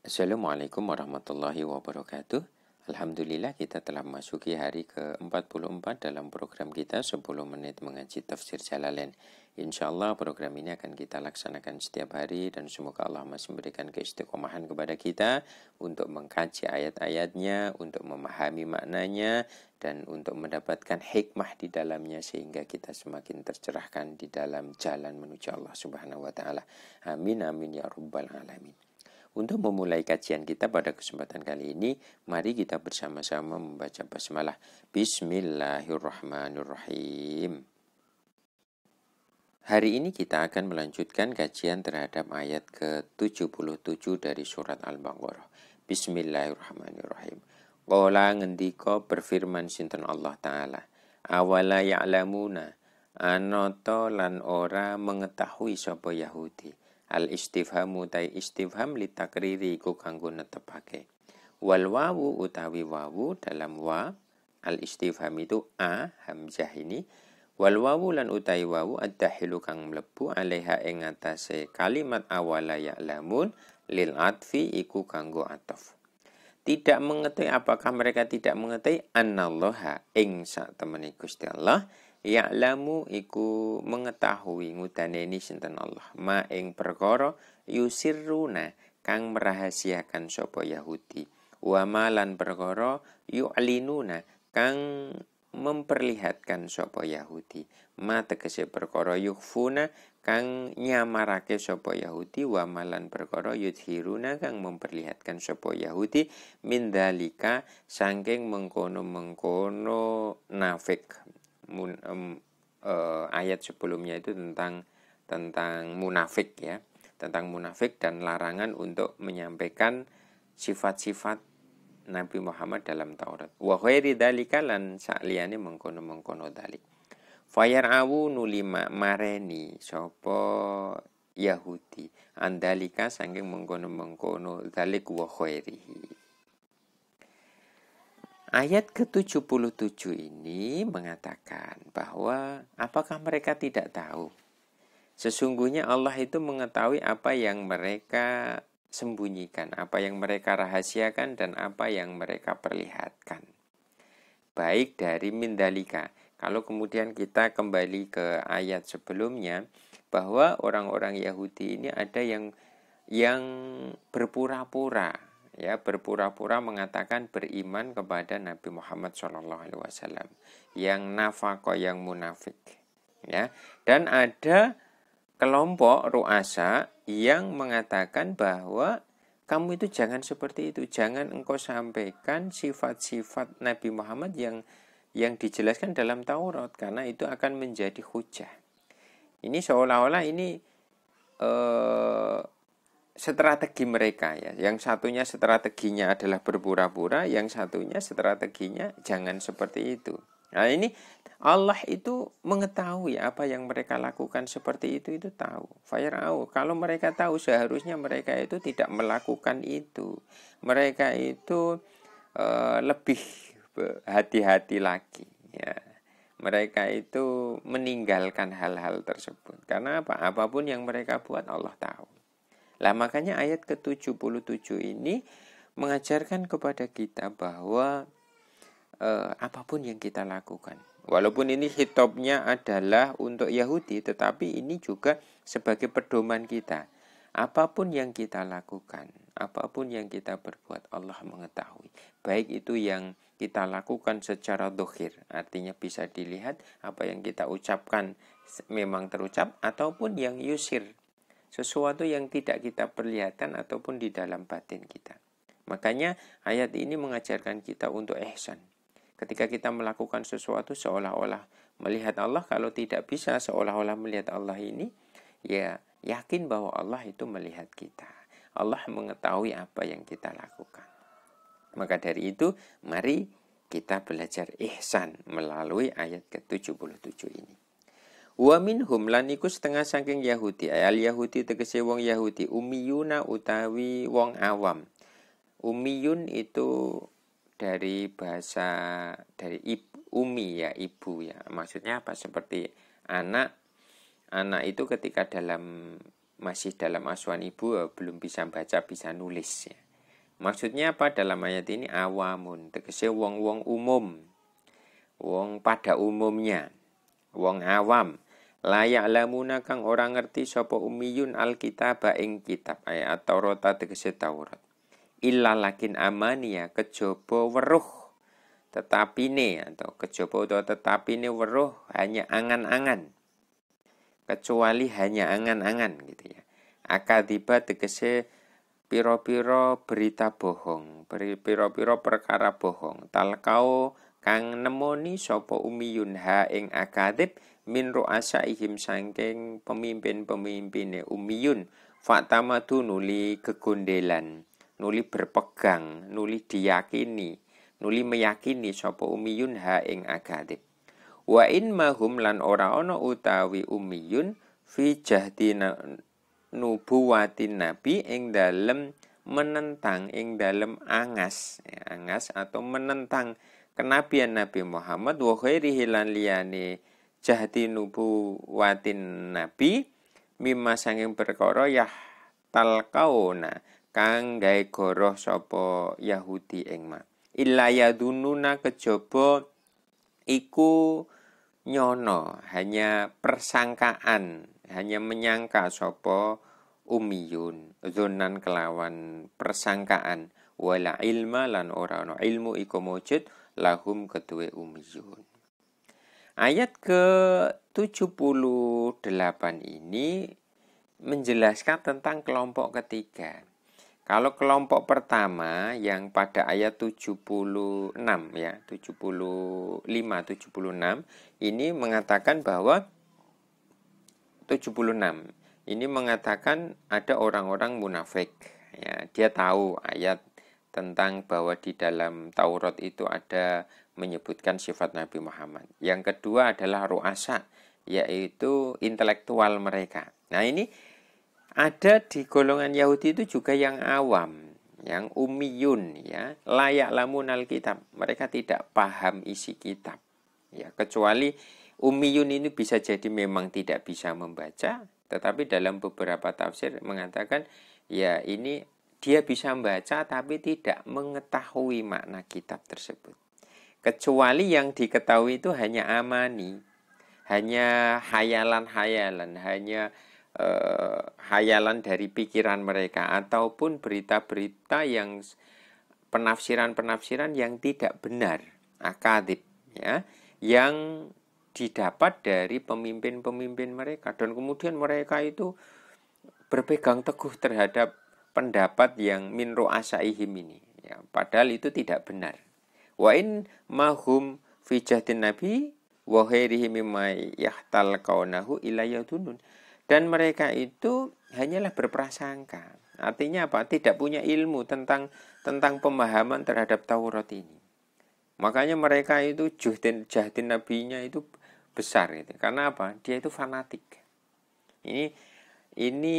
Assalamualaikum warahmatullahi wabarakatuh. Alhamdulillah kita telah memasuki hari ke-44 dalam program kita 10 menit mengaji tafsir Jalalain. Insyaallah program ini akan kita laksanakan setiap hari dan semoga Allah masih memberikan keistiqomahan kepada kita untuk mengkaji ayat-ayatnya, untuk memahami maknanya dan untuk mendapatkan hikmah di dalamnya sehingga kita semakin tercerahkan di dalam jalan menuju Allah Subhanahu wa taala. Amin amin ya rabbal alamin. Untuk memulai kajian kita pada kesempatan kali ini, mari kita bersama-sama membaca basmalah. Bismillahirrahmanirrahim. Hari ini kita akan melanjutkan kajian terhadap ayat ke-77 dari surat Al-Baqarah. Bismillahirrahmanirrahim. Qala ngendika berfirman sinten Allah Ta'ala. Awala ya'lamuna, anoto lan ora mengetahui sapa Yahudi. Al-istifhamu tai istifham litakriri iku kanggo netepake. Wal wawu utawi wawu dalam wa al-istifham itu a hamzah ini. Wal wawu lan utawi wawu ad-dahilu kang mlebu alaiha ing atase kalimat awala ya'lamun lil atfi iku kanggo ataf. Tidak mengetahui, apakah mereka tidak mengetahui annallaha ing sak temene Gusti Allah ya'lamu iku mengetahui ngudaneni sinten Allah ma ing perkara yusirruna kang merahasiakan sapa Yahudi wa malan perkara yu'linuna kang memperlihatkan sapa Yahudi ma tegese perkara yukhfuna kang nyamarake sapa Yahudi wa malan perkara yudhiruna kang memperlihatkan sapa Yahudi min dalika saking mengkono-mengkono nafik. Ayat sebelumnya itu tentang munafik ya, tentang munafik dan larangan untuk menyampaikan sifat-sifat Nabi Muhammad dalam Taurat. Wa ghairi dzalika lan sakliyane mengkono-mengkono dalik. Fayar'awu nulima mareni sapa Yahudi andalika saking mengkono-mengkono dalik wa ghairihi. Ayat ke-77 ini mengatakan bahwa apakah mereka tidak tahu? Sesungguhnya Allah itu mengetahui apa yang mereka sembunyikan, apa yang mereka rahasiakan dan apa yang mereka perlihatkan. Baik dari mindalika. Kalau kemudian kita kembali ke ayat sebelumnya bahwa orang-orang Yahudi ini ada yang berpura-pura ya, berpura-pura mengatakan beriman kepada Nabi Muhammad SAW, yang nafaqah, yang munafik ya. Dan ada kelompok ru'asa yang mengatakan bahwa kamu itu jangan seperti itu, jangan engkau sampaikan sifat-sifat Nabi Muhammad yang dijelaskan dalam Taurat karena itu akan menjadi hujah. Ini seolah-olah ini strategi mereka ya. Yang satunya strateginya adalah berpura-pura, yang satunya strateginya jangan seperti itu. Nah, ini Allah itu mengetahui apa yang mereka lakukan seperti itu tahu. Fayar'au, kalau mereka tahu seharusnya mereka itu tidak melakukan itu. Mereka itu lebih hati-hati lagi ya. Mereka itu meninggalkan hal-hal tersebut. Karena apa? Apapun yang mereka buat Allah tahu. Lah makanya ayat ke-77 ini mengajarkan kepada kita bahwa apapun yang kita lakukan, walaupun ini hitobnya adalah untuk Yahudi, tetapi ini juga sebagai pedoman kita. Apapun yang kita lakukan, apapun yang kita berbuat, Allah mengetahui. Baik itu yang kita lakukan secara dohir, artinya bisa dilihat apa yang kita ucapkan memang terucap, ataupun yang yusir, sesuatu yang tidak kita perlihatkan ataupun di dalam batin kita. Makanya ayat ini mengajarkan kita untuk ihsan. Ketika kita melakukan sesuatu seolah-olah melihat Allah, kalau tidak bisa seolah-olah melihat Allah ini, ya yakin bahwa Allah itu melihat kita. Allah mengetahui apa yang kita lakukan. Maka dari itu, mari kita belajar ihsan melalui ayat ke-77 ini. Wa minhum lan iku setengah saking Yahudi, al Yahudi tegese wong Yahudi, ummiyuna utawi wong awam. Ummiyun itu dari bahasa dari umi ya, ibu ya. Maksudnya apa? Seperti anak itu ketika masih dalam asuhan ibu belum bisa baca, bisa nulis ya. Maksudnya apa dalam ayat ini? Awamun, tegese wong-wong umum, wong pada umumnya, wong awam. La ya'lamuna kang ora ngerti sapa ummiyun alkitab ing kitab ayat Taurat tegese Taurat. Illa lakin amania kejaba weruh tetapine atau kejaba utawa tetapine weruh hanya angan-angan. Kecuali hanya angan-angan gitu ya. Akadiba tegese piro-piro berita bohong, piro-piro perkara bohong. Talkau kang nemoni sapa umiyun ha ing akadib min ru'asaihim saking pemimpin-pemimpine umiyun. Faktamatu nuli kegondelan, nuli berpegang, nuli diyakini, nuli meyakini sapa umiyun ha ing akadib. Wa in mahum lan ora ana utawi umiyun fi jahdina nubuwatin nabi ing dalem menentang ing dalem angas ya, angas atau menentang kenabian Nabi Muhammad wa khairihi lan liyane jahdi nubuwatin nabi mimma sanging perkara ya talqauna kang gawe goroh sapa Yahudi ing ma illa yadununa kejaba iku nyono hanya persangkaan, hanya menyangka sapa umiyun zonan kelawan persangkaan wala ilma lan ora ana ilmu iku mujud lahum kedue umiyun. Ayat ke-78 ini menjelaskan tentang kelompok ketiga. Kalau kelompok pertama yang pada ayat 76 ya, 75 76 ini mengatakan bahwa 76 ini mengatakan ada orang-orang munafik ya, dia tahu ayat tentang bahwa di dalam Taurat itu ada menyebutkan sifat Nabi Muhammad. Yang kedua adalah ru'asa, yaitu intelektual mereka. Nah, ini ada di golongan Yahudi itu juga yang awam, yang ummiyun ya, layak lamun alkitab. Mereka tidak paham isi kitab. Ya, kecuali ummiyun ini bisa jadi memang tidak bisa membaca, tetapi dalam beberapa tafsir mengatakan ya ini dia bisa membaca tapi tidak mengetahui makna kitab tersebut. Kecuali yang diketahui itu hanya amani, hanya hayalan-hayalan, hanya hayalan dari pikiran mereka ataupun berita-berita yang penafsiran-penafsiran yang tidak benar, akadib ya, yang didapat dari pemimpin-pemimpin mereka dan kemudian mereka itu berpegang teguh terhadap pendapat yang min ru'asaihim ini ya, padahal itu tidak benar. Wa in mahum fi jahdin nabi wa ghairihi mimma yahtal kaunahu ilayadunun. Dan mereka itu hanyalah berprasangka. Artinya apa? Tidak punya ilmu tentang pemahaman terhadap Taurat ini. Makanya mereka itu jahdin nabinya itu besar gitu. Karena apa? Dia itu fanatik. Ini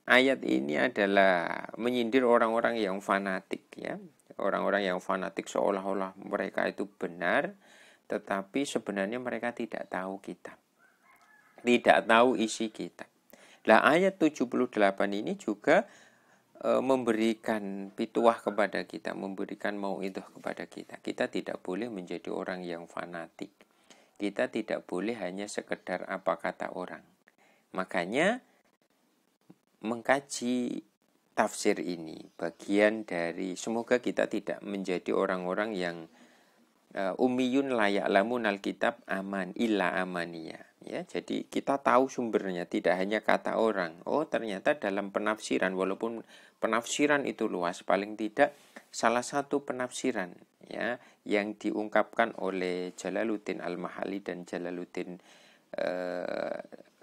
ayat ini adalah menyindir orang-orang yang fanatik ya. Orang-orang yang fanatik seolah-olah mereka itu benar, tetapi sebenarnya mereka tidak tahu kitab. Tidak tahu isi kitab. Nah, ayat 78 ini juga memberikan pituah kepada kita, memberikan mauidhah kepada kita. Kita tidak boleh menjadi orang yang fanatik. Kita tidak boleh hanya sekedar apa kata orang. Makanya mengkaji tafsir ini bagian dari semoga kita tidak menjadi orang-orang yang ummiyun layak lamun alkitab aman illa amaniya ya. Jadi kita tahu sumbernya, tidak hanya kata orang. Oh, ternyata dalam penafsiran, walaupun penafsiran itu luas, paling tidak salah satu penafsiran ya yang diungkapkan oleh Jalaluddin Al-Mahalli dan Jalaluddin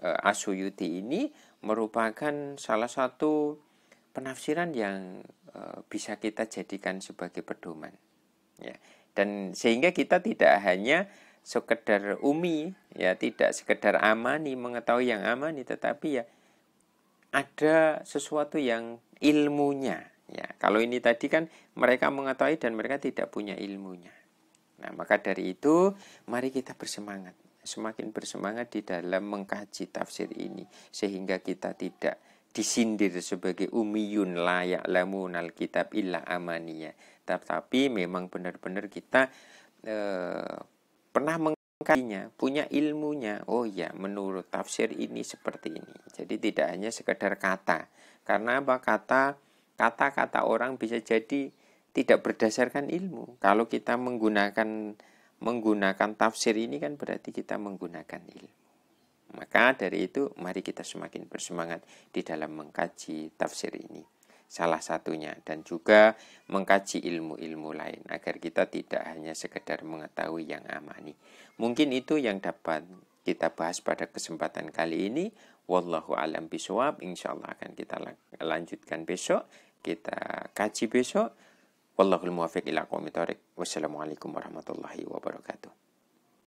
As-Suyuti ini merupakan salah satu penafsiran yang bisa kita jadikan sebagai pedoman ya. Dan sehingga kita tidak hanya sekedar umi ya, tidak sekedar amani, mengetahui yang amani, tetapi ya ada sesuatu yang ilmunya ya. Kalau ini tadi kan mereka mengetahui dan mereka tidak punya ilmunya. Nah, maka dari itu mari kita bersemangat, semakin bersemangat di dalam mengkaji tafsir ini sehingga kita tidak disindir sebagai umiyun la ya'lamunal kitab illa amaniya. Tetapi memang benar-benar kita pernah mengkajinya, punya ilmunya. Oh ya, menurut tafsir ini seperti ini. Jadi tidak hanya sekedar kata. Karena apa? Kata-kata orang bisa jadi tidak berdasarkan ilmu. Kalau kita menggunakan tafsir ini kan berarti kita menggunakan ilmu. Maka dari itu mari kita semakin bersemangat di dalam mengkaji tafsir ini. Salah satunya, dan juga mengkaji ilmu-ilmu lain agar kita tidak hanya sekedar mengetahui yang amani. Mungkin itu yang dapat kita bahas pada kesempatan kali ini. Wallahu alam bisawab. Insyaallah akan kita lanjutkan besok, kita kaji besok. Wallahul muwaffiq ila aqwamit thoriq. Wassalamualaikum warahmatullahi wabarakatuh.